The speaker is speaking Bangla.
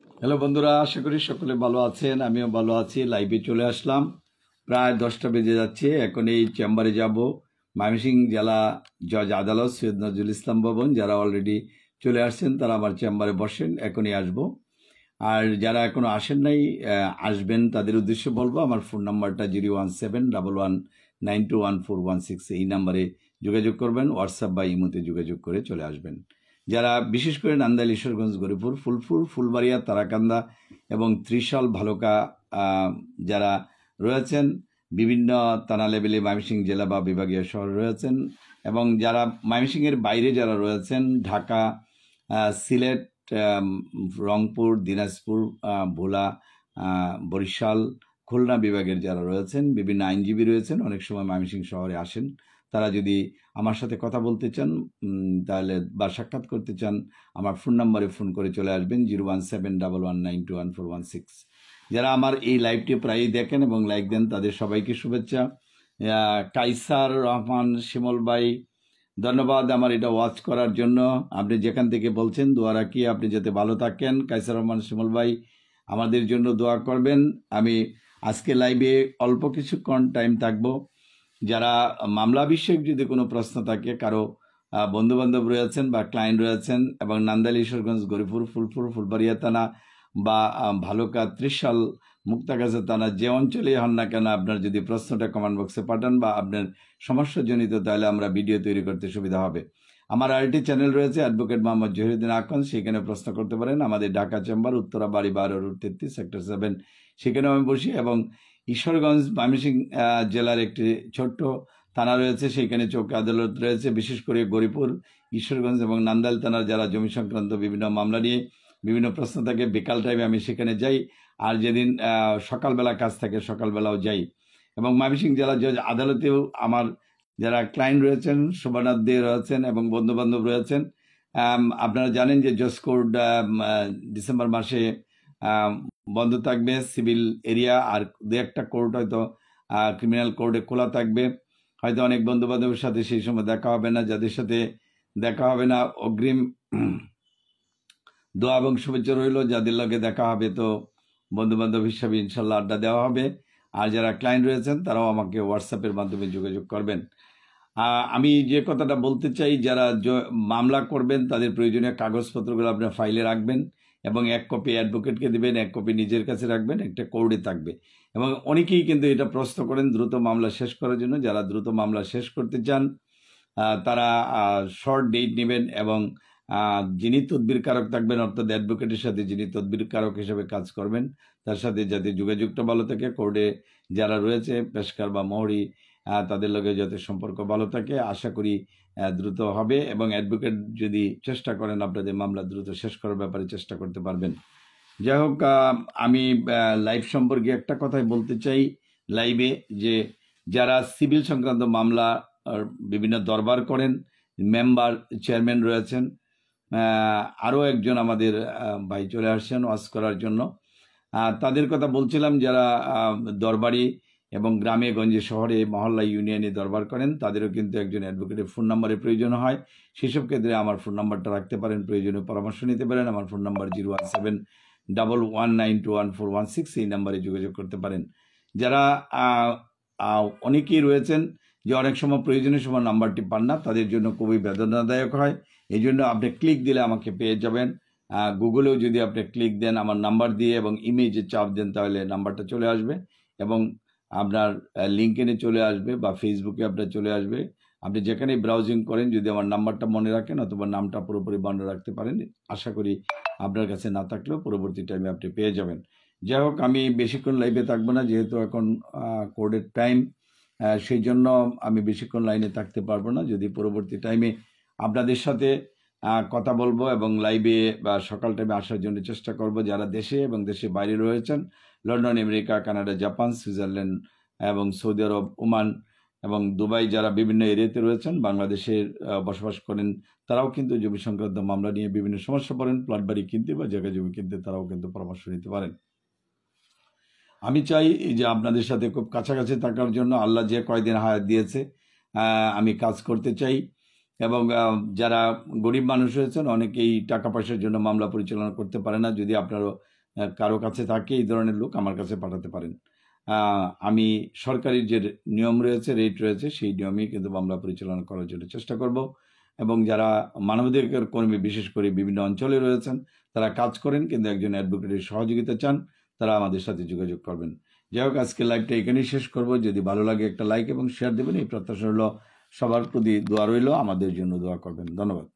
হ্যালো বন্ধুরা, আশা করি সকলে ভালো আছেন। আমিও ভালো আছি। লাইভে চলে আসলাম। প্রায় 10টা বেজে যাচ্ছে। এখন এই চেম্বারে যাব। ময়মনসিংহ জেলা জজ আদালত সৈয়দ নজরুল ইসলাম ভবন। যারা অলরেডি চলে আসছেন তারা আমার চেম্বারে বসেন, এখনই আসব। আর যারা এখনো আসেন নাই, আসবেন, তাদের উদ্দেশ্যে বলবো আমার ফোন নাম্বারটা 01711921416, এই নাম্বারে যোগাযোগ করবেন। হোয়াটসঅ্যাপ বা ইমোতে যোগাযোগ করে চলে আসবেন। যারা বিশেষ করে নান্দাইল, ঈশ্বরগঞ্জ, গরিপুর, ফুলপুর, ফুলবাড়িয়া, তারাকান্দা এবং ত্রিশাল, ভালুকা যারা রয়েছেন, বিভিন্ন থানা লেভেলে ময়মনসিংহ জেলা বা বিভাগীয় শহরে রয়েছেন, এবং যারা ময়মনসিংহের বাইরে যারা রয়েছেন, ঢাকা, সিলেট, রংপুর, দিনাজপুর, ভোলা, বরিশাল, খুলনা বিভাগের যারা রয়েছেন, বিভিন্ন আইনজীবী রয়েছেন, অনেক সময় ময়মনসিংহ শহরে আসেন। তারা যদি আমার সাথে কথা বলতে চান, তাহলে বা সাক্ষাৎ করতে চান, আমার ফোন নাম্বারে ফোন করে চলে আসবেন 01711921416। যারা আমার এই লাইভটি প্রায়ই দেখেন এবং লাইক দেন, তাদের সবাইকে শুভেচ্ছা। কাইসার রহমান শিমল ভাই, ধন্যবাদ আমার এটা ওয়াচ করার জন্য। আপনি যেখান থেকে বলছেন, দোয়া রাখি আপনি যাতে ভালো থাকেন। কাইসার রহমান শিমল ভাই, আমাদের জন্য দোয়া করবেন। আমি আজকে লাইভে অল্প কিছুক্ষণ টাইম থাকবো। যারা মামলা বিষয়ক যদি কোনো প্রশ্ন থাকে, কারো বন্ধুবান্ধব রয়েছেন বা ক্লায়েন্ট রয়েছেন, এবং নান্দাইল, ঈশ্বরগঞ্জ, গরিপুর, ফুলপুর, ফুলবাড়িয়া থানা বা ভালুকা, ত্রিশাল, মুক্তাগাছা থানা, যে অঞ্চলেই হন না কেন, আপনার যদি প্রশ্নটা কমেন্ট বক্সে পাঠান বা আপনার সমস্যাজনিত, তাহলে আমরা ভিডিও তৈরি করতে সুবিধা হবে। আমার আরেকটি চ্যানেল রয়েছে, অ্যাডভোকেট মোহাম্মদ জহিরুদ্দিন আকন, সেখানে প্রশ্ন করতে পারেন। আমাদের ঢাকা চেম্বার, উত্তরা বাড়ি 12 রোড 33 সেক্টর 7, সেখানেও আমি বসি। এবং ঈশ্বরগঞ্জ, ময়মনসিংহ জেলার একটি ছোট্ট থানা রয়েছে, সেখানে চৌক আদালত রয়েছে। বিশেষ করে গরিপুর, ঈশ্বরগঞ্জ এবং নান্দাইল থানার যারা জমি সংক্রান্ত বিভিন্ন মামলা নিয়ে বিভিন্ন প্রশ্ন থাকে, বিকাল টাইমে আমি সেখানে যাই। আর যেদিন সকালবেলা কাজ থাকে, সকালবেলাও যাই। এবং ময়মনসিংহ জেলা জজ আদালতেও আমার যারা ক্লায়েন্ট রয়েছেন, শোভানাথ দে রয়েছেন এবং বন্ধুবান্ধব রয়েছেন। আপনারা জানেন যে জজ কোর্ট ডিসেম্বর মাসে বন্ধ থাকবে, সিভিল এরিয়া, আর দু একটা কোর্ট হয়তো ক্রিমিনাল কোর্টে খোলা থাকবে। হয়তো অনেক বন্ধু বান্ধবের সাথে সেই সময় দেখা হবে না। যাদের সাথে দেখা হবে না, অগ্রিম দোয়া এবং শুভেচ্ছা রইল। যাদের লগে দেখা হবে, তো বন্ধু বান্ধব হিসাবে ইনশাল্লাহ আড্ডা দেওয়া হবে। আর যারা ক্লায়েন্ট রয়েছেন, তারাও আমাকে হোয়াটসঅ্যাপের মাধ্যমে যোগাযোগ করবেন। আমি যে কথাটা বলতে চাই, যারা মামলা করবেন, তাদের প্রয়োজনীয় কাগজপত্রগুলো আপনার ফাইলে রাখবেন, এবং এক কপি অ্যাডভোকেটকে দেবেন, এক কপি নিজের কাছে রাখবেন, একটা কোর্টে থাকবে। এবং অনেকেই কিন্তু এটা প্রশ্ন করেন দ্রুত মামলা শেষ করার জন্য। যারা দ্রুত মামলা শেষ করতে চান, তারা শর্ট ডেট নেবেন, এবং যিনি তদবিরকারক থাকবেন, অর্থাৎ অ্যাডভোকেটের সাথে যিনি তদবিরকারক হিসেবে কাজ করবেন, তার সাথে যাতে যোগাযোগটা ভালো থাকে। কোর্টে যারা রয়েছে, পেশকার বা মহরি, তাদের লগে যাতে সম্পর্ক ভালো থাকে। আশা করি দ্রুত হবে, এবং অ্যাডভোকেট যদি চেষ্টা করেন, আপনাদের মামলা দ্রুত শেষ করার ব্যাপারে চেষ্টা করতে পারবেন। যাই হোক, আমি লাইভ সম্পর্কে একটা কথাই বলতে চাই লাইভে, যে যারা সিভিল সংক্রান্ত মামলা বিভিন্ন দরবার করেন, মেম্বার, চেয়ারম্যান রয়েছেন, আরও একজন আমাদের ভাই চলে আসছেন ওয়াজ করার জন্য। তাদের কথা বলছিলাম, যারা দরবারি এবং গ্রামে গঞ্জে শহরে মহল্লা ইউনিয়নে দরবার করেন, তাদেরও কিন্তু একজন অ্যাডভোকেটের ফোন নাম্বারের প্রয়োজন হয়। সেসব ক্ষেত্রে আমার ফোন নাম্বারটা রাখতে পারেন, প্রয়োজনীয় পরামর্শ নিতে পারেন। আমার ফোন নাম্বার 01711921416, এই নাম্বারে যোগাযোগ করতে পারেন। যারা অনেকেই রয়েছেন যে অনেক সময় প্রয়োজনীয় সময় নাম্বারটি পান না, তাদের জন্য খুবই বেদনাদায়ক হয়। এই জন্য আপনি ক্লিক দিলে আমাকে পেয়ে যাবেন। গুগলেও যদি আপনি ক্লিক দেন আমার নাম্বার দিয়ে এবং ইমেজে চাপ দেন, তাহলে নাম্বারটা চলে আসবে, এবং আপনার লিঙ্কডইনে চলে আসবে বা ফেসবুকে আপনার চলে আসবে। আপনি যেখানেই ব্রাউজিং করেন, যদি আমার নাম্বারটা মনে রাখেন অথবা নামটা পুরোপুরি মনে রাখতে পারেন, আশা করি আপনার কাছে না থাকলেও পরবর্তী টাইমে আপনি পেয়ে যাবেন। যাই হোক, আমি বেশিক্ষণ লাইভে থাকবো না, যেহেতু এখন কোর্টের টাইম, সেই জন্য আমি বেশিক্ষণ লাইনে থাকতে পারবো না। যদি পরবর্তী টাইমে আপনাদের সাথে কথা বলবো, এবং লাইভে বা সকাল টাইমে আসার জন্য চেষ্টা করব। যারা দেশে এবং দেশে বাইরে রয়েছেন, London, America, Canada, Japan, Switzerland এবং সৌদি আরব, ওমান এবং দুবাই, যারা বিভিন্ন এরিয়াতে রয়েছেন, বাংলাদেশের বসবাস করেন, তারাও কিন্তু জমি সংক্রান্ত মামলা নিয়ে বিভিন্ন সমস্যা পড়েন। প্লট বাড়ি কিনতে বা জায়গা জমি কিনতে তারাও কিন্তু পরামর্শ নিতে পারেন। আমি চাই যে আপনাদের সাথে খুব কাছাকাছি থাকার জন্য। আল্লাহ যে কয়দিন হায়াত দিয়েছে, আমি কাজ করতে চাই, এবং যারা গরিব মানুষ রয়েছেন অনেকেই টাকা পয়সার জন্য মামলা পরিচালনা করতে পারে না। যদি আপনারও কারো কাছে থাকে এই ধরনের লোক আমার কাছে পাঠাতে পারেন। আমি সরকারি যে নিয়ম রয়েছে, রেট রয়েছে, সেই নিয়মেই কিন্তু মামলা পরিচালনা করার জন্য চেষ্টা করব। এবং যারা মানবাধিকার কর্মী বিশেষ করে বিভিন্ন অঞ্চলে রয়েছেন, তারা কাজ করেন কিন্তু একজন অ্যাডভোকেটের সহযোগিতা চান, তারা আমাদের সাথে যোগাযোগ করবেন। যাই হোক, আজকে লাইভটা এখানেই শেষ করব। যদি ভালো লাগে একটা লাইক এবং শেয়ার দেবেন, এই প্রত্যাশা হলো। সবার প্রতি দোয়া রইল, আমাদের জন্য দোয়া করবেন। ধন্যবাদ।